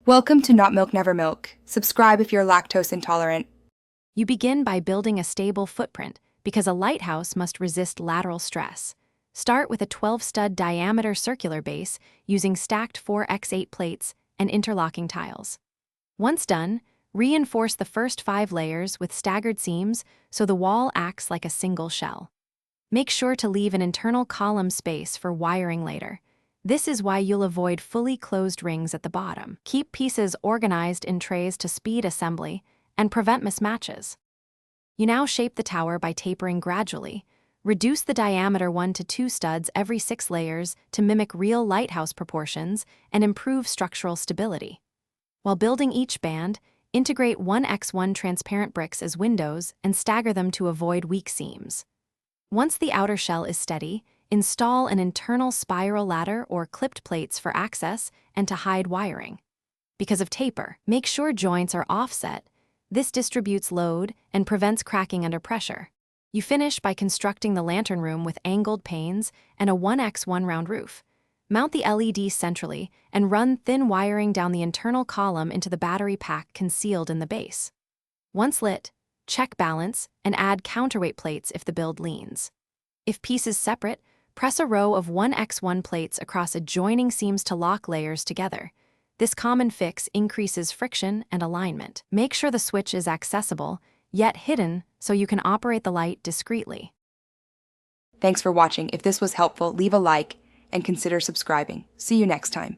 Welcome to Not Milk Never Milk. Subscribe if you're lactose intolerant. You begin by building a stable footprint because a lighthouse must resist lateral stress. Start with a 12-stud diameter circular base using stacked 4x8 plates and interlocking tiles. Once done, reinforce the first 5 layers with staggered seams so the wall acts like a single shell. Make sure to leave an internal column space for wiring later. This is why you'll avoid fully closed rings at the bottom. Keep pieces organized in trays to speed assembly and prevent mismatches. You now shape the tower by tapering gradually. Reduce the diameter 1 to 2 studs every 6 layers to mimic real lighthouse proportions and improve structural stability. While building each band, integrate 1x1 transparent bricks as windows and stagger them to avoid weak seams. Once the outer shell is steady, install an internal spiral ladder or clipped plates for access and to hide wiring. Because of taper, make sure joints are offset. This distributes load and prevents cracking under pressure. You finish by constructing the lantern room with angled panes and a 1x1 round roof. Mount the LED centrally and run thin wiring down the internal column into the battery pack concealed in the base. Once lit, check balance and add counterweight plates if the build leans. If pieces separate, press a row of 1x1 plates across adjoining seams to lock layers together. This common fix increases friction and alignment. Make sure the switch is accessible, yet hidden, so you can operate the light discreetly. Thanks for watching. If this was helpful, leave a like and consider subscribing. See you next time.